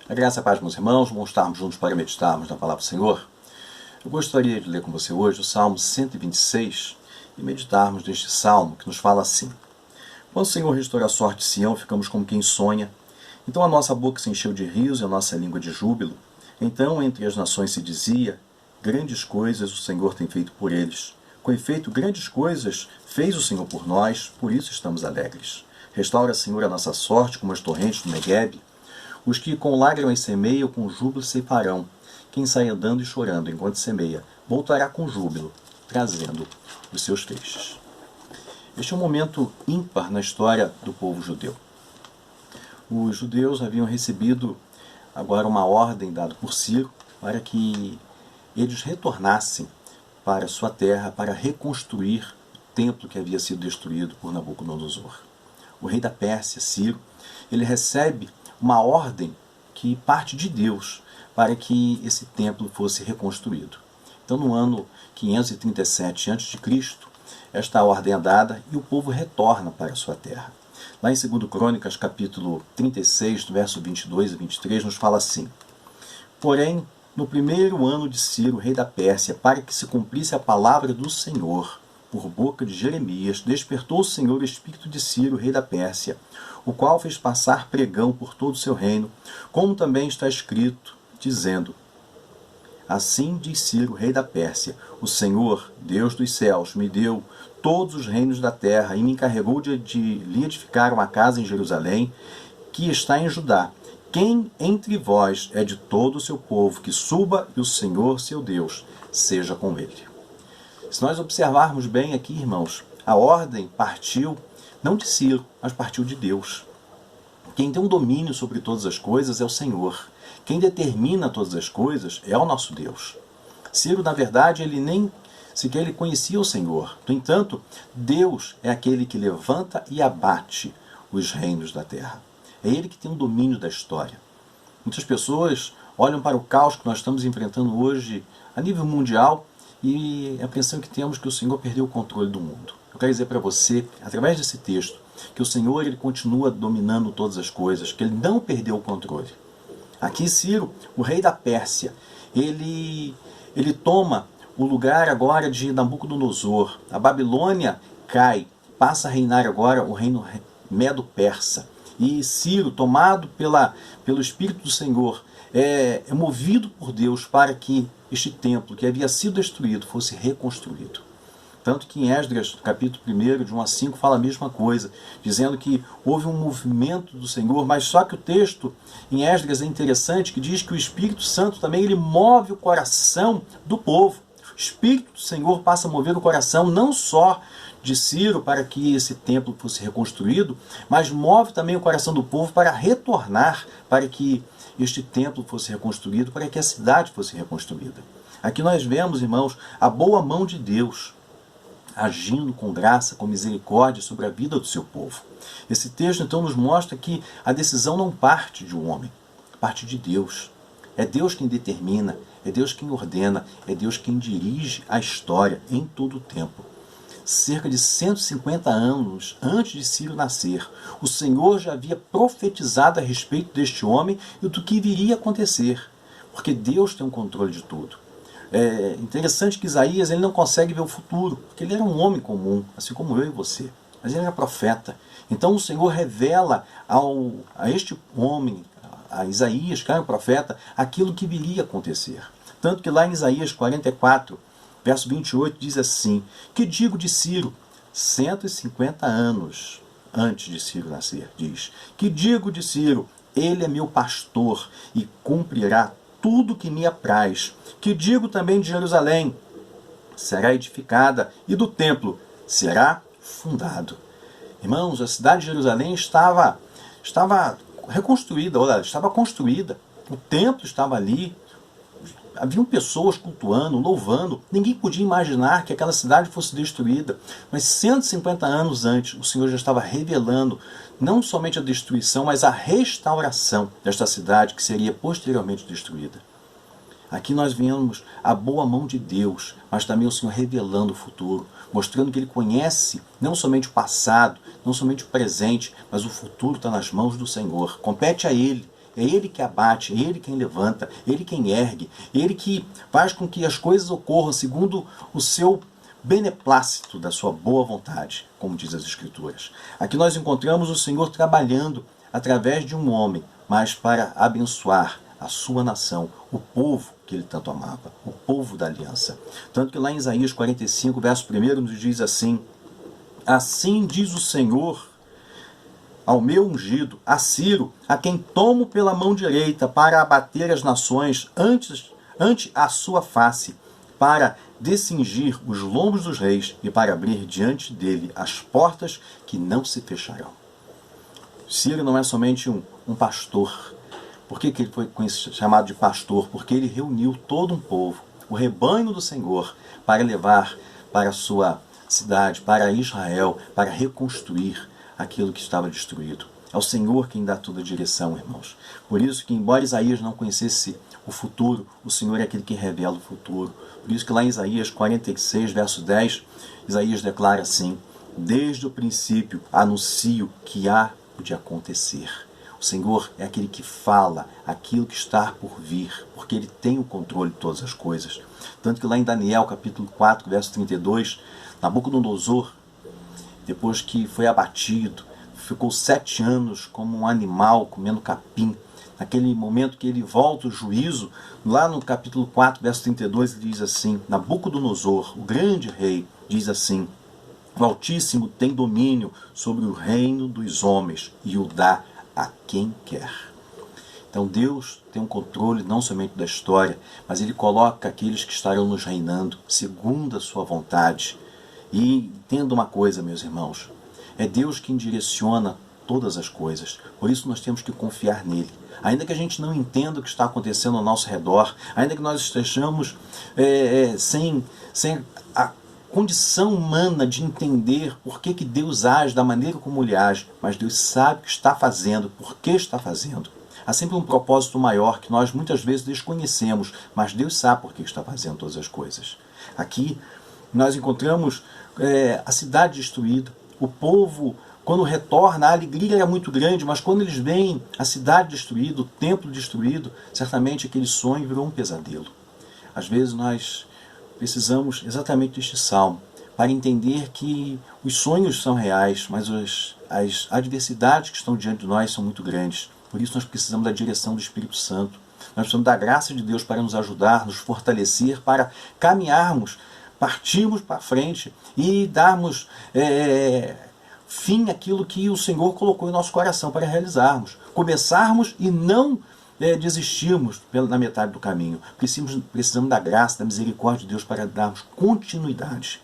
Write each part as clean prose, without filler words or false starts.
A graça e a paz, meus irmãos, vamos estarmos juntos para meditarmos na palavra do Senhor. Eu gostaria de ler com você hoje o Salmo 126 e meditarmos neste Salmo que nos fala assim: quando o Senhor restaura a sorte de Sião, ficamos como quem sonha. Então a nossa boca se encheu de riso e a nossa língua de júbilo. Então entre as nações se dizia: grandes coisas o Senhor tem feito por eles. Com efeito, grandes coisas fez o Senhor por nós, por isso estamos alegres. Restaura, Senhor, a nossa sorte como as torrentes do Neguebe. Os que com lágrimas semeiam, com júbilo ceifarão. Quem sai andando e chorando enquanto semeia, voltará com júbilo, trazendo os seus feixes. Este é um momento ímpar na história do povo judeu. Os judeus haviam recebido agora uma ordem dada por Ciro para que eles retornassem para sua terra para reconstruir o templo que havia sido destruído por Nabucodonosor. O rei da Pérsia, Ciro, ele recebe uma ordem que parte de Deus para que esse templo fosse reconstruído. Então, no ano 537 a.C., esta ordem é dada e o povo retorna para a sua terra. Lá em 2 Crônicas, capítulo 36, verso 22 e 23, nos fala assim: porém, no primeiro ano de Ciro, rei da Pérsia, para que se cumprisse a palavra do Senhor, por boca de Jeremias, despertou o Senhor o espírito de Ciro, rei da Pérsia, o qual fez passar pregão por todo o seu reino, como também está escrito, dizendo: assim diz Ciro, rei da Pérsia: o Senhor, Deus dos céus, me deu todos os reinos da terra e me encarregou de lhe edificar uma casa em Jerusalém, que está em Judá. Quem entre vós é de todo o seu povo, que suba, e o Senhor, seu Deus, seja com ele. Se nós observarmos bem aqui, irmãos, a ordem partiu não de Ciro, mas partiu de Deus. Quem tem um domínio sobre todas as coisas é o Senhor. Quem determina todas as coisas é o nosso Deus. Ciro, na verdade, ele nem sequer ele conhecia o Senhor. No entanto, Deus é aquele que levanta e abate os reinos da terra. É Ele que tem o domínio da história. Muitas pessoas olham para o caos que nós estamos enfrentando hoje a nível mundial e a impressão que temos que o Senhor perdeu o controle do mundo. Eu quero dizer para você, através desse texto, que o Senhor ele continua dominando todas as coisas, que Ele não perdeu o controle. Aqui Ciro, o rei da Pérsia, ele toma o lugar agora de Nabucodonosor. A Babilônia cai, passa a reinar agora o reino medo-persa. E Ciro, tomado pelo Espírito do Senhor, é movido por Deus para que este templo que havia sido destruído fosse reconstruído. Tanto que em Esdras, capítulo 1, de 1 a 5, fala a mesma coisa, dizendo que houve um movimento do Senhor, mas só que o texto em Esdras é interessante, que diz que o Espírito Santo também ele move o coração do povo. O Espírito do Senhor passa a mover o coração não só de Ciro para que esse templo fosse reconstruído, mas move também o coração do povo para retornar, para que este templo fosse reconstruído, para que a cidade fosse reconstruída. Aqui nós vemos, irmãos, a boa mão de Deus agindo com graça, com misericórdia sobre a vida do seu povo. Esse texto então nos mostra que a decisão não parte de um homem, parte de Deus. É Deus quem determina, é Deus quem ordena, é Deus quem dirige a história em todo o tempo. Cerca de 150 anos antes de Ciro nascer, o Senhor já havia profetizado a respeito deste homem e do que viria a acontecer, porque Deus tem o controle de tudo. É interessante que Isaías ele não consegue ver o futuro, porque ele era um homem comum, assim como eu e você, mas ele era profeta. Então o Senhor revela a este homem, a Isaías, que era um profeta, aquilo que viria a acontecer. Tanto que lá em Isaías 44, verso 28 diz assim: que digo de Ciro? 150 anos antes de Ciro nascer, diz: que digo de Ciro? Ele é meu pastor e cumprirá tudo que me apraz. Que digo também de Jerusalém? Será edificada, e do templo será fundado. Irmãos, a cidade de Jerusalém estava reconstruída, olha, estava construída. O templo estava ali. Haviam pessoas cultuando, louvando. Ninguém podia imaginar que aquela cidade fosse destruída. Mas 150 anos antes, o Senhor já estava revelando não somente a destruição, mas a restauração desta cidade que seria posteriormente destruída. Aqui nós vemos a boa mão de Deus, mas também o Senhor revelando o futuro, mostrando que Ele conhece não somente o passado, não somente o presente, mas o futuro está nas mãos do Senhor. Compete a Ele É Ele que abate, é Ele quem levanta, é Ele quem ergue, é Ele que faz com que as coisas ocorram segundo o seu beneplácito da sua boa vontade, como diz as Escrituras. Aqui nós encontramos o Senhor trabalhando através de um homem, mas para abençoar a sua nação, o povo que ele tanto amava, o povo da aliança. Tanto que lá em Isaías 45, verso 1, nos diz assim: assim diz o Senhor ao meu ungido, a Ciro, a quem tomo pela mão direita para abater as nações ante a sua face, para descingir os lombos dos reis e para abrir diante dele as portas que não se fecharão. Ciro não é somente um pastor. Por que ele foi chamado de pastor? Porque ele reuniu todo um povo, o rebanho do Senhor, para levar para a sua cidade, para Israel, para reconstruir aquilo que estava destruído. É o Senhor quem dá toda a direção, irmãos. Por isso que, embora Isaías não conhecesse o futuro, o Senhor é aquele que revela o futuro. Por isso que lá em Isaías 46, verso 10, Isaías declara assim: desde o princípio anuncio que há de acontecer. O Senhor é aquele que fala aquilo que está por vir, porque Ele tem o controle de todas as coisas. Tanto que lá em Daniel, capítulo 4, verso 32, Nabucodonosor, depois que foi abatido, ficou 7 anos como um animal comendo capim. Naquele momento que ele volta o juízo, lá no capítulo 4, verso 32, ele diz assim: Nabucodonosor, o grande rei, diz assim: o Altíssimo tem domínio sobre o reino dos homens e o dá a quem quer. Então Deus tem um controle não somente da história, mas Ele coloca aqueles que estarão nos reinando segundo a sua vontade. E entenda uma coisa, meus irmãos, é Deus quem direciona todas as coisas. Por isso nós temos que confiar nele. Ainda que a gente não entenda o que está acontecendo ao nosso redor, ainda que nós estejamos sem a condição humana de entender por que Deus age da maneira como Ele age, mas Deus sabe o que está fazendo, por que está fazendo. Há sempre um propósito maior que nós muitas vezes desconhecemos, mas Deus sabe por que está fazendo todas as coisas. Aqui nós encontramos a cidade destruída, o povo, quando retorna, a alegria era muito grande, mas quando eles veem a cidade destruída, o templo destruído, certamente aquele sonho virou um pesadelo. Às vezes nós precisamos exatamente deste salmo para entender que os sonhos são reais, mas as adversidades que estão diante de nós são muito grandes. Por isso nós precisamos da direção do Espírito Santo. Nós precisamos da graça de Deus para nos ajudar, nos fortalecer, para caminharmos, partirmos para frente e darmos fim àquilo que o Senhor colocou em nosso coração para realizarmos. Começarmos e não desistirmos na metade do caminho. Precisamos da graça, da misericórdia de Deus para darmos continuidade.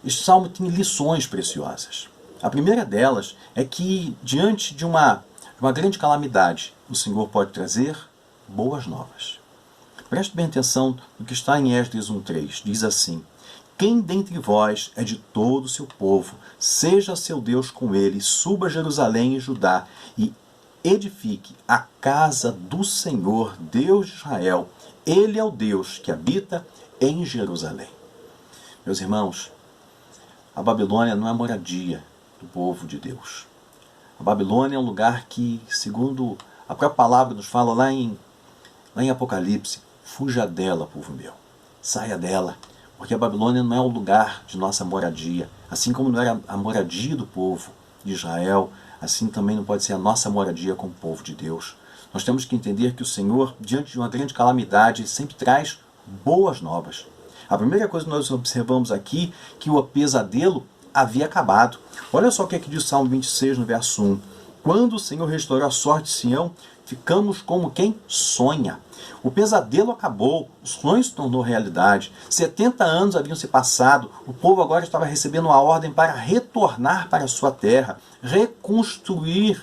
Este salmo tem lições preciosas. A primeira delas é que, diante de uma grande calamidade, o Senhor pode trazer boas novas. Preste bem atenção no que está em Esdras 1:3. Diz assim: quem dentre vós é de todo o seu povo, seja seu Deus com ele, suba a Jerusalém e Judá, e edifique a casa do Senhor, Deus de Israel. Ele é o Deus que habita em Jerusalém. Meus irmãos, a Babilônia não é a moradia do povo de Deus. A Babilônia é um lugar que, segundo a própria palavra nos fala lá em Apocalipse, fuja dela, povo meu. Saia dela, porque a Babilônia não é o lugar de nossa moradia. Assim como não era a moradia do povo de Israel, assim também não pode ser a nossa moradia como povo de Deus. Nós temos que entender que o Senhor, diante de uma grande calamidade, sempre traz boas novas. A primeira coisa que nós observamos aqui, que o pesadelo havia acabado. Olha só o que é que diz o Salmo 26, no verso 1. Quando o Senhor restaurou a sorte de Sião, ficamos como quem sonha. O pesadelo acabou, o sonho se tornou realidade. 70 anos haviam se passado, o povo agora estava recebendo uma ordem para retornar para a sua terra, reconstruir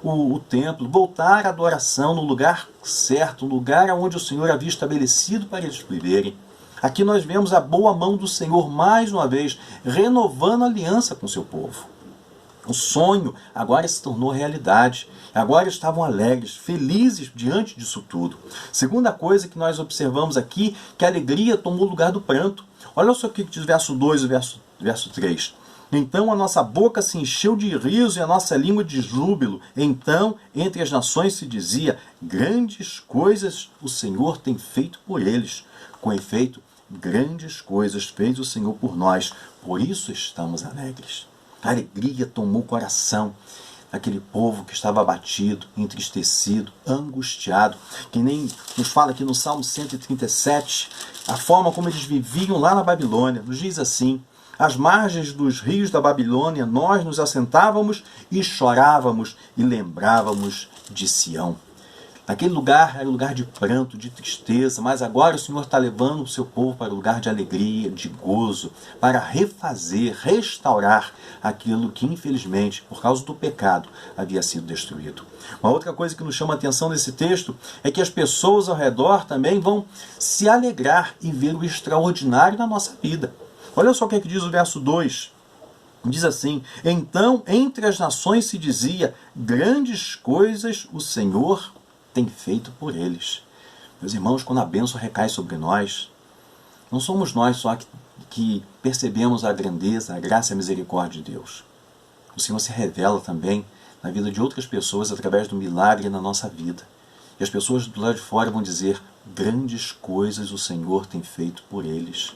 o templo, voltar à adoração no lugar certo, no lugar onde o Senhor havia estabelecido para eles viverem. Aqui nós vemos a boa mão do Senhor mais uma vez, renovando a aliança com o seu povo. O sonho agora se tornou realidade. Agora estavam alegres, felizes diante disso tudo. Segunda coisa que nós observamos aqui, que a alegria tomou o lugar do pranto. Olha só o que diz o verso 2 e o verso 3. Então a nossa boca se encheu de riso e a nossa língua de júbilo. Então, entre as nações se dizia: grandes coisas o Senhor tem feito por eles. Com efeito, grandes coisas fez o Senhor por nós. Por isso estamos alegres. A alegria tomou o coração daquele povo que estava abatido, entristecido, angustiado, que nem nos fala aqui no Salmo 137, a forma como eles viviam lá na Babilônia. Nos diz assim: às margens dos rios da Babilônia, nós nos assentávamos e chorávamos e lembrávamos de Sião. Aquele lugar era um lugar de pranto, de tristeza, mas agora o Senhor está levando o seu povo para um lugar de alegria, de gozo, para refazer, restaurar aquilo que, infelizmente, por causa do pecado, havia sido destruído. Uma outra coisa que nos chama a atenção nesse texto é que as pessoas ao redor também vão se alegrar e ver o extraordinário na nossa vida. Olha só o que é que diz o verso 2. Diz assim: então entre as nações se dizia: grandes coisas o Senhor tem feito por eles. Meus irmãos, quando a bênção recai sobre nós, não somos nós só que percebemos a grandeza, a graça e a misericórdia de Deus. O Senhor se revela também na vida de outras pessoas através do milagre na nossa vida. E as pessoas do lado de fora vão dizer: grandes coisas o Senhor tem feito por eles.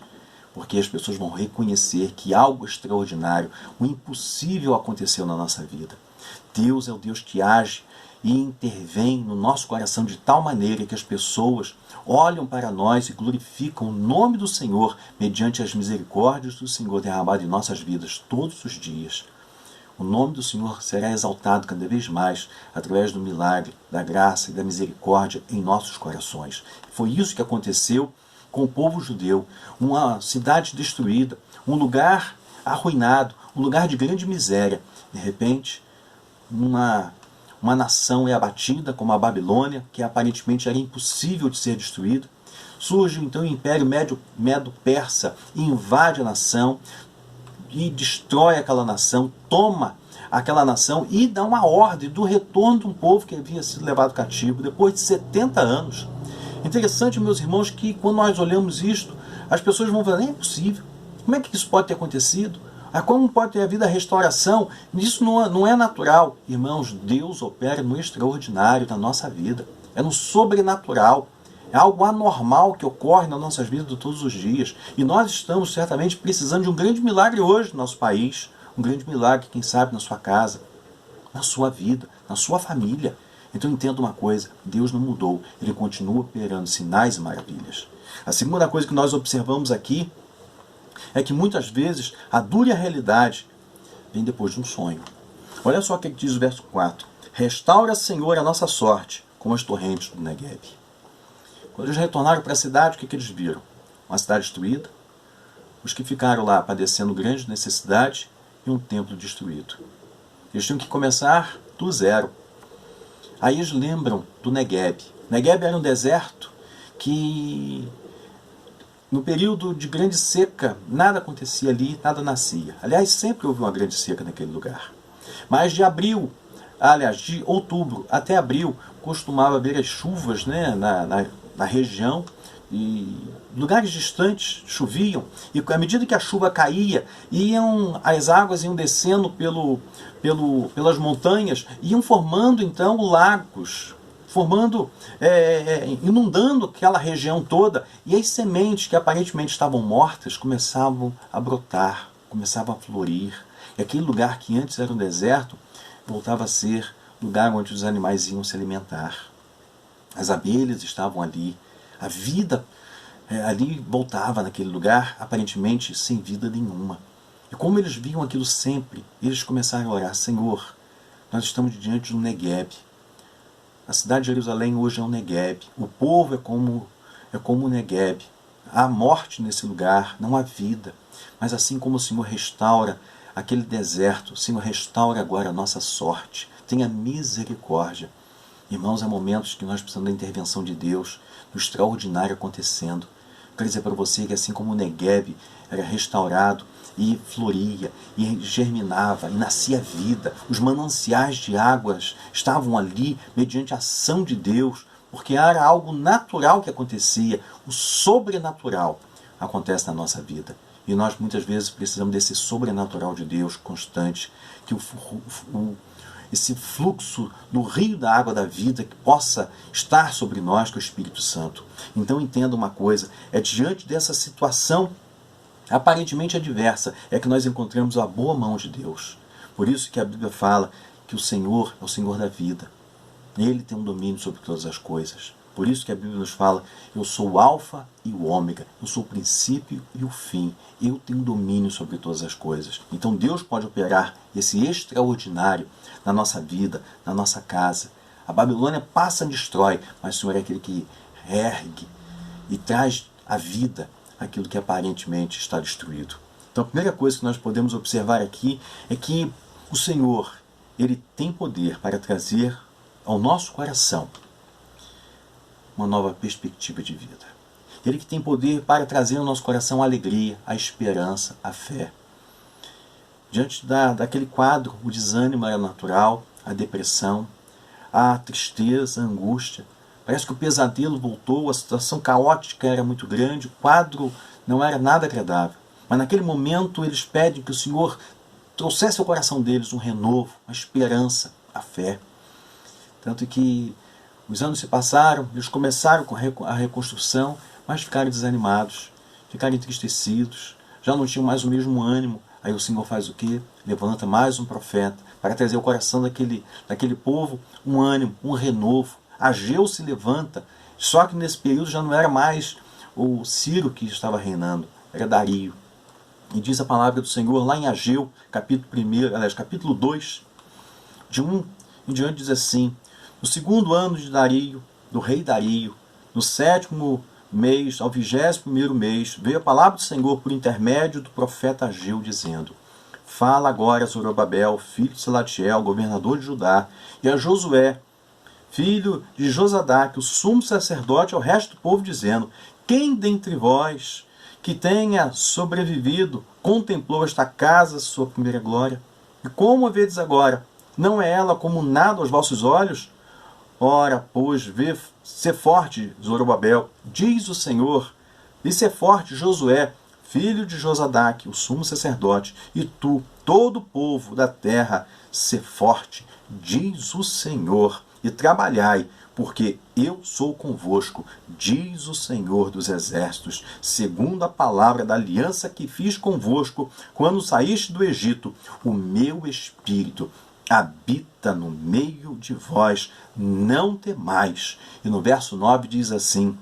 Porque as pessoas vão reconhecer que algo extraordinário, o impossível aconteceu na nossa vida. Deus é o Deus que age e intervém no nosso coração de tal maneira que as pessoas olham para nós e glorificam o nome do Senhor mediante as misericórdias do Senhor derramado em nossas vidas todos os dias. O nome do Senhor será exaltado cada vez mais através do milagre, da graça e da misericórdia em nossos corações. Foi isso que aconteceu com o povo judeu, uma cidade destruída, um lugar arruinado, um lugar de grande miséria. De repente, uma nação é abatida, como a Babilônia, que aparentemente era impossível de ser destruída. Surge então o Império Medo-Persa e invade a nação e destrói aquela nação, toma aquela nação e dá uma ordem do retorno de um povo que havia sido levado cativo depois de 70 anos. Interessante, meus irmãos, que quando nós olhamos isto, as pessoas vão falar: não é possível. Como é que isso pode ter acontecido? Como pode ter havido a restauração? Isso não é natural. Irmãos, Deus opera no extraordinário na nossa vida. É no sobrenatural. É algo anormal que ocorre nas nossas vidas de todos os dias. E nós estamos certamente precisando de um grande milagre hoje no nosso país. Um grande milagre, quem sabe, na sua casa, na sua vida, na sua família. Então entenda uma coisa: Deus não mudou, Ele continua operando sinais e maravilhas. A segunda coisa que nós observamos aqui é que muitas vezes a dura realidade vem depois de um sonho. Olha só o que diz o verso 4. Restaura, Senhor, a nossa sorte, como as torrentes do Negueb. Quando eles retornaram para a cidade, o que eles viram? Uma cidade destruída, os que ficaram lá padecendo grande necessidade e um templo destruído. Eles tinham que começar do zero. Aí eles lembram do Negueb. Negueb era um deserto que, no período de grande seca, nada acontecia ali, nada nascia. Aliás, sempre houve uma grande seca naquele lugar. Mas de outubro até abril, costumava haver as chuvas, né, na região, e lugares distantes choviam, e à medida que a chuva caía, as águas iam descendo pelas montanhas, iam formando então lagos, inundando aquela região toda, e as sementes que aparentemente estavam mortas começavam a brotar, começavam a florir, e aquele lugar que antes era um deserto voltava a ser lugar onde os animais iam se alimentar. As abelhas estavam ali, a vida ali voltava naquele lugar, aparentemente sem vida nenhuma. E como eles viam aquilo sempre, eles começaram a orar: Senhor, nós estamos diante de um Negueb. A cidade de Jerusalém hoje é um Negueb. O povo é como o Negueb. Há morte nesse lugar, não há vida. Mas assim como o Senhor restaura aquele deserto, o Senhor restaura agora a nossa sorte. Tenha misericórdia. Irmãos, há momentos que nós precisamos da intervenção de Deus, do extraordinário acontecendo. Quero dizer para você que assim como o Negueb era restaurado e floria, e germinava, e nascia vida, os mananciais de águas estavam ali mediante a ação de Deus, porque era algo natural que acontecia. O sobrenatural acontece na nossa vida. E nós muitas vezes precisamos desse sobrenatural de Deus constante, que esse fluxo do rio da água da vida que possa estar sobre nós, que é o Espírito Santo. Então entenda uma coisa, é diante dessa situação aparentemente adversa, é que nós encontramos a boa mão de Deus. Por isso que a Bíblia fala que o Senhor é o Senhor da vida. Ele tem um domínio sobre todas as coisas. Por isso que a Bíblia nos fala, eu sou o alfa e o ômega, eu sou o princípio e o fim, eu tenho domínio sobre todas as coisas. Então Deus pode operar esse extraordinário na nossa vida, na nossa casa. A Babilônia passa e destrói, mas o Senhor é aquele que ergue e traz à vida aquilo que aparentemente está destruído. Então a primeira coisa que nós podemos observar aqui é que o Senhor, Ele tem poder para trazer ao nosso coração uma nova perspectiva de vida. Ele que tem poder para trazer ao nosso coração a alegria, a esperança, a fé. Diante daquele quadro, o desânimo era natural, a depressão, a tristeza, a angústia. Parece que o pesadelo voltou, a situação caótica era muito grande, o quadro não era nada agradável. Mas naquele momento eles pedem que o Senhor trouxesse ao coração deles um renovo, a esperança, a fé. Tanto que os anos se passaram, eles começaram com a reconstrução, mas ficaram desanimados, ficaram entristecidos, já não tinham mais o mesmo ânimo. Aí o Senhor faz o quê? Levanta mais um profeta para trazer ao coração daquele povo um ânimo, um renovo. Ageu se levanta, só que nesse período já não era mais o Ciro que estava reinando, era Dario. E diz a palavra do Senhor lá em Ageu, capítulo 2, de 1 em diante, diz assim: no segundo ano de Dario, do rei Dario, no 7º mês, ao 21º mês, veio a palavra do Senhor por intermédio do profeta Ageu, dizendo: fala agora a Zorobabel, filho de Salatiel, governador de Judá, e a Josué, filho de Josadaque, o sumo sacerdote, ao resto do povo, dizendo: quem dentre vós que tenha sobrevivido contemplou esta casa, sua primeira glória? E como a vedes agora? Não é ela como nada aos vossos olhos? Ora, pois, sê forte, Zorobabel, diz o Senhor, e sê forte, Josué, filho de Josadaque, o sumo sacerdote, e tu, todo o povo da terra, sê forte, diz o Senhor, e trabalhai, porque eu sou convosco, diz o Senhor dos exércitos, segundo a palavra da aliança que fiz convosco, quando saíste do Egito, o meu espírito habita no meio de vós, não temais. E no verso 9 diz assim: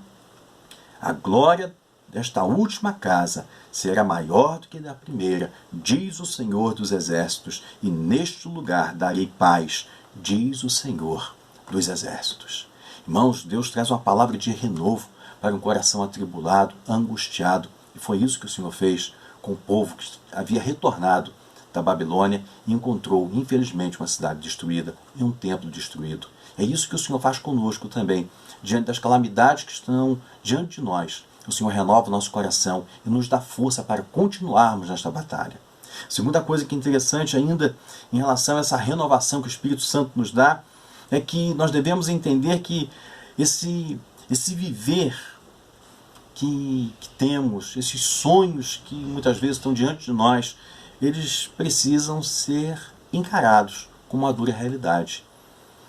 a glória desta última casa será maior do que da primeira, diz o Senhor dos exércitos, e neste lugar darei paz, diz o Senhor dos exércitos. Irmãos, Deus traz uma palavra de renovo para um coração atribulado, angustiado, e foi isso que o Senhor fez com o povo que havia retornado da Babilônia e encontrou, infelizmente, uma cidade destruída e um templo destruído. É isso que o Senhor faz conosco também. Diante das calamidades que estão diante de nós, o Senhor renova o nosso coração e nos dá força para continuarmos nesta batalha. Segunda coisa que é interessante ainda em relação a essa renovação que o Espírito Santo nos dá, é que nós devemos entender que esse viver que temos, esses sonhos que muitas vezes estão diante de nós, eles precisam ser encarados como uma dura realidade.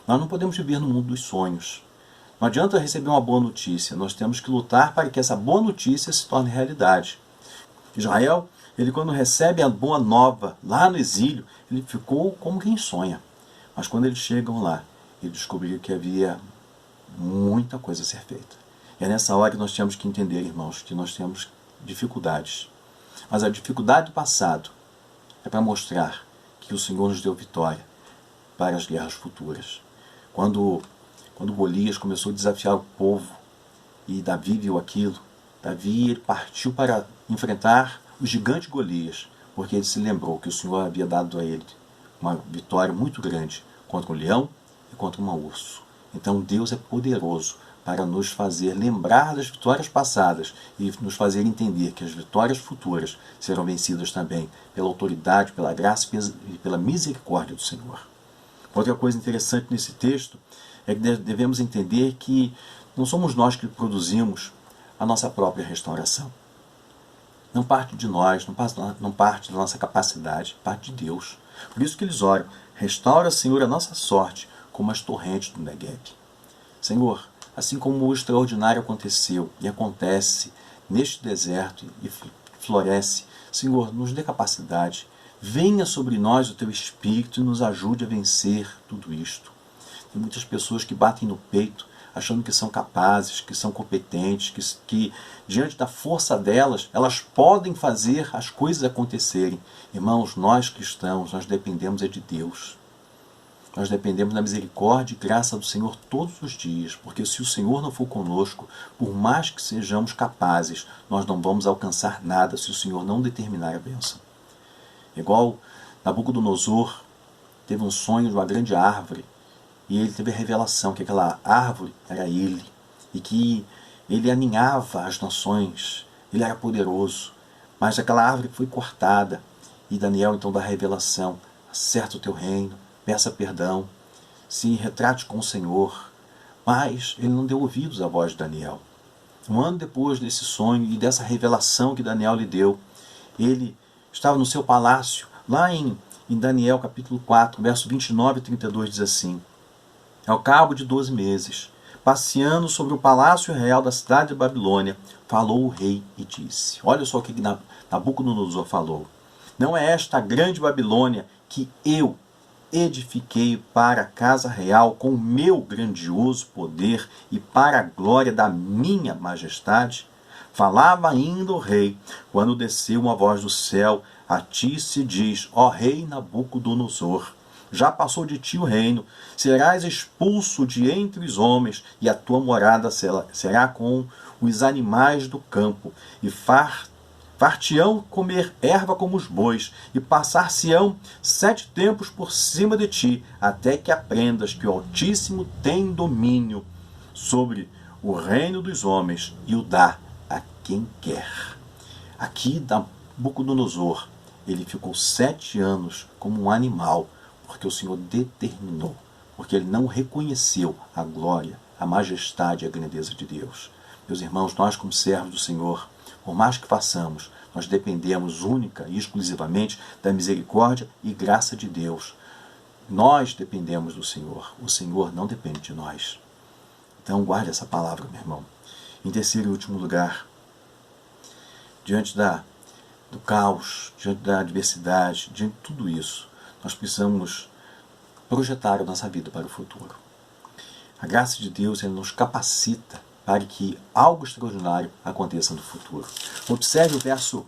Nós não podemos viver no mundo dos sonhos. Não adianta receber uma boa notícia, nós temos que lutar para que essa boa notícia se torne realidade. Israel, ele quando recebe a boa nova lá no exílio, ele ficou como quem sonha. Mas quando eles chegam lá, ele descobriu que havia muita coisa a ser feita. E é nessa hora que nós temos que entender, irmãos, que nós temos dificuldades. Mas a dificuldade do passado é para mostrar que o Senhor nos deu vitória para as guerras futuras. Quando Golias começou a desafiar o povo e Davi viu aquilo, Davi partiu para enfrentar o gigante Golias, porque ele se lembrou que o Senhor havia dado a ele uma vitória muito grande contra um leão e contra um urso. Então Deus é poderoso para nos fazer lembrar das vitórias passadas e nos fazer entender que as vitórias futuras serão vencidas também pela autoridade, pela graça e pela misericórdia do Senhor. Outra coisa interessante nesse texto é que devemos entender que não somos nós que produzimos a nossa própria restauração. Não parte de nós, não parte da nossa capacidade, parte de Deus. Por isso que eles oram: restaura, Senhor, a nossa sorte, como as torrentes do Negueb. Senhor, assim como o extraordinário aconteceu e acontece neste deserto e floresce, Senhor, nos dê capacidade. Venha sobre nós o Teu Espírito e nos ajude a vencer tudo isto. Tem muitas pessoas que batem no peito, achando que são capazes, que são competentes, que diante da força delas, elas podem fazer as coisas acontecerem. Irmãos, nós cristãos, nós dependemos de Deus. Nós dependemos da misericórdia e graça do Senhor todos os dias, porque se o Senhor não for conosco, por mais que sejamos capazes, nós não vamos alcançar nada se o Senhor não determinar a bênção. Igual Nabucodonosor teve um sonho de uma grande árvore, e ele teve a revelação que aquela árvore era ele, e que ele aninhava as nações, ele era poderoso, mas aquela árvore foi cortada, e Daniel então dá a revelação: acerta o teu reino, peça perdão, se retrate com o Senhor. Mas ele não deu ouvidos à voz de Daniel. Um ano depois desse sonho e dessa revelação que Daniel lhe deu, ele estava no seu palácio, lá em Daniel capítulo 4, verso 29 e 32, diz assim: ao cabo de 12 meses, passeando sobre o palácio real da cidade de Babilônia, falou o rei e disse: olha só o que Nabucodonosor falou: não é esta a grande Babilônia que eu edifiquei para a casa real com o meu grandioso poder e para a glória da minha majestade? Falava ainda o rei, quando desceu uma voz do céu: a ti se diz, ó rei Nabucodonosor, já passou de ti o reino, serás expulso de entre os homens, e a tua morada será com os animais do campo, e far-te-ão comer erva como os bois, e passar-se-ão 7 tempos por cima de ti, até que aprendas que o Altíssimo tem domínio sobre o reino dos homens, e o dá a quem quer. Aqui, Nabucodonosor, ele ficou 7 anos como um animal, porque o Senhor determinou, porque ele não reconheceu a glória, a majestade e a grandeza de Deus. Meus irmãos, nós como servos do Senhor, por mais que façamos, nós dependemos única e exclusivamente da misericórdia e graça de Deus. Nós dependemos do Senhor, o Senhor não depende de nós. Então guarde essa palavra, meu irmão. Em terceiro e último lugar, diante do caos, diante da adversidade, diante de tudo isso, nós precisamos projetar a nossa vida para o futuro. A graça de Deus nos capacita para que algo extraordinário aconteça no futuro. Observe o verso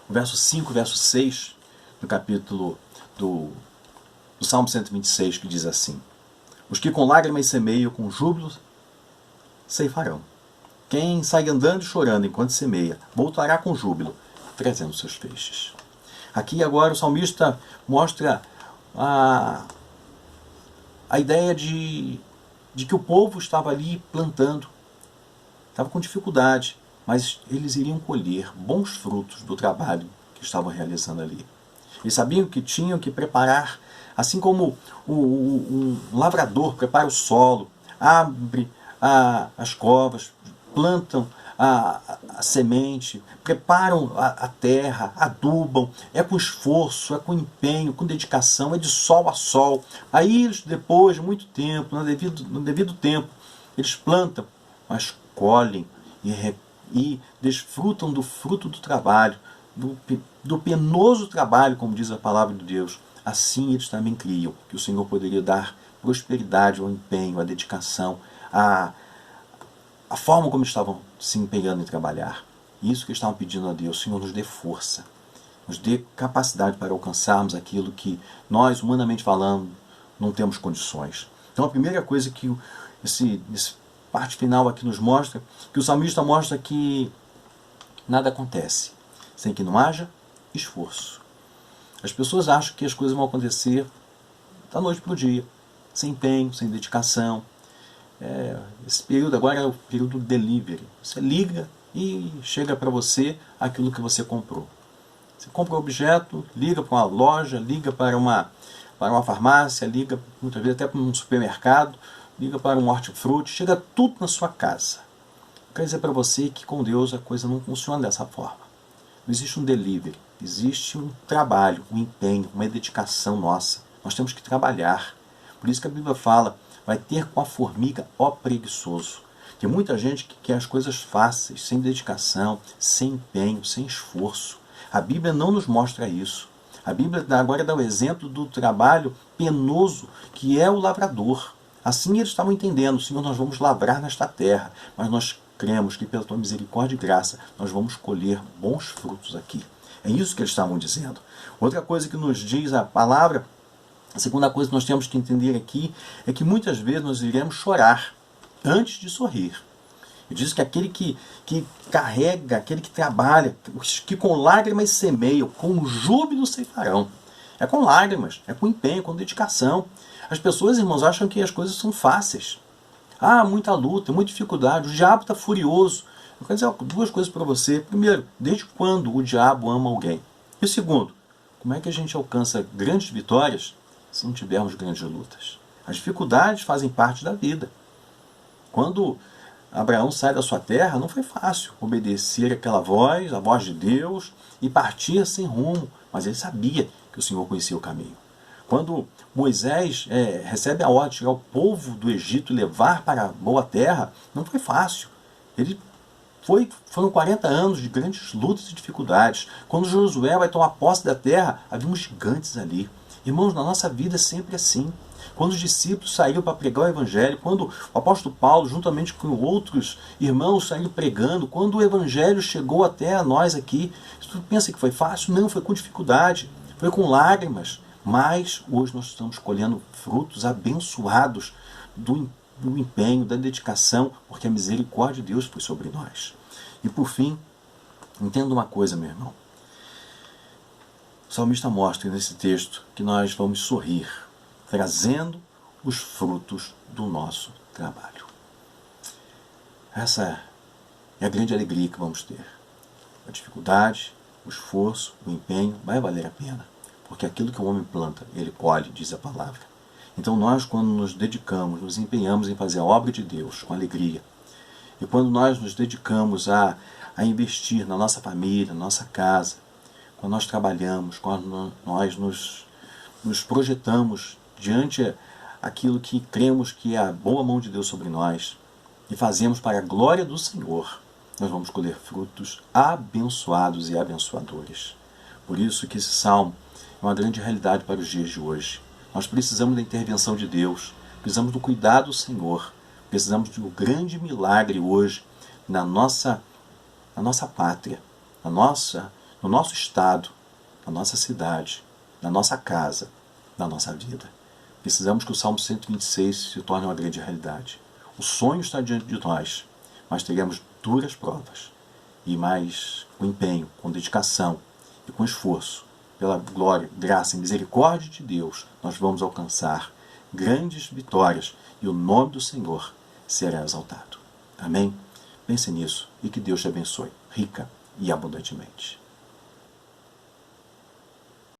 5, verso 6, no capítulo do Salmo 126, que diz assim: os que com lágrimas semeiam, com júbilo ceifarão. Quem sai andando e chorando enquanto semeia, voltará com júbilo, trazendo seus feixes. Aqui agora o salmista mostra a ideia de que o povo estava ali plantando, estava com dificuldade, mas eles iriam colher bons frutos do trabalho que estavam realizando ali. Eles sabiam que tinham que preparar, assim como um lavrador prepara o solo, abre as covas, plantam a semente, preparam a terra, adubam, é com esforço, é com empenho, com dedicação, é de sol a sol. Aí eles, depois de muito tempo, no devido tempo, eles plantam, mas colhem e desfrutam do fruto do trabalho, do penoso trabalho, como diz a palavra de Deus. Assim eles também criam que o Senhor poderia dar prosperidade ao empenho, à dedicação, a forma como estavam se empenhando em trabalhar. Isso que estavam pedindo a Deus: Senhor, nos dê força, nos dê capacidade para alcançarmos aquilo que nós, humanamente falando, não temos condições. Então a primeira coisa que esse parte final aqui nos mostra, que o salmista mostra que nada acontece sem que não haja esforço. As pessoas acham que as coisas vão acontecer da noite para o dia, sem empenho, sem dedicação. Esse período agora é o período do delivery. Você liga e chega para você aquilo que você comprou. Você compra um objeto, liga para uma loja, liga para uma farmácia, liga muitas vezes até para um supermercado, liga para um hortifruti, chega tudo na sua casa. Eu quero dizer para você que com Deus a coisa não funciona dessa forma. Não existe um delivery, existe um trabalho, um empenho, uma dedicação nossa. Nós temos que trabalhar. Por isso que a Bíblia fala, vai ter com a formiga, ó preguiçoso. Tem muita gente que quer as coisas fáceis, sem dedicação, sem empenho, sem esforço. A Bíblia não nos mostra isso. A Bíblia agora dá o exemplo do trabalho penoso que é o lavrador. Assim eles estavam entendendo, Senhor, nós vamos lavrar nesta terra, mas nós cremos que pela tua misericórdia e graça nós vamos colher bons frutos aqui. É isso que eles estavam dizendo. Outra coisa que nos diz a palavra, a segunda coisa que nós temos que entender aqui, é que muitas vezes nós iremos chorar antes de sorrir. E diz que aquele que carrega, aquele que trabalha, que com lágrimas semeiam, com júbilo ceifarão. É com lágrimas, é com empenho, com dedicação. As pessoas, irmãos, acham que as coisas são fáceis. Ah, muita luta, muita dificuldade, o diabo está furioso. Eu quero dizer duas coisas para você. Primeiro, desde quando o diabo ama alguém? E segundo, como é que a gente alcança grandes vitórias se não tivermos grandes lutas? As dificuldades fazem parte da vida. Quando Abraão sai da sua terra, não foi fácil obedecer aquela voz, a voz de Deus, e partir sem rumo, mas ele sabia que o Senhor conhecia o caminho. Quando Moisés recebe a ordem de tirar o povo do Egito e levar para a boa terra, não foi fácil. Foram 40 anos de grandes lutas e dificuldades. Quando Josué vai tomar posse da terra, havia uns gigantes ali. Irmãos, na nossa vida é sempre assim. Quando os discípulos saíram para pregar o Evangelho, quando o apóstolo Paulo, juntamente com outros irmãos, saíram pregando, quando o Evangelho chegou até a nós aqui, você pensa que foi fácil? Não, foi com dificuldade, foi com lágrimas. Mas hoje nós estamos colhendo frutos abençoados do empenho, da dedicação, porque a misericórdia de Deus foi sobre nós. E por fim, entenda uma coisa, meu irmão. O salmista mostra nesse texto que nós vamos sorrir, trazendo os frutos do nosso trabalho. Essa é a grande alegria que vamos ter. A dificuldade, o esforço, o empenho vai valer a pena. Porque aquilo que o homem planta, ele colhe, diz a palavra. Então nós, quando nos dedicamos, nos empenhamos em fazer a obra de Deus com alegria, e quando nós nos dedicamos a investir na nossa família, na nossa casa, quando nós trabalhamos, quando nós nos projetamos diante aquilo que cremos que é a boa mão de Deus sobre nós, e fazemos para a glória do Senhor, nós vamos colher frutos abençoados e abençoadores. Por isso que esse salmo é uma grande realidade para os dias de hoje. Nós precisamos da intervenção de Deus, precisamos do cuidado do Senhor, precisamos de um grande milagre hoje na nossa pátria, no nosso estado, na nossa cidade, na nossa casa, na nossa vida. Precisamos que o Salmo 126 se torne uma grande realidade. O sonho está diante de nós, mas teremos duras provas. E mais com empenho, com dedicação e com esforço, pela glória, graça e misericórdia de Deus, nós vamos alcançar grandes vitórias e o nome do Senhor será exaltado. Amém? Pense nisso e que Deus te abençoe, rica e abundantemente.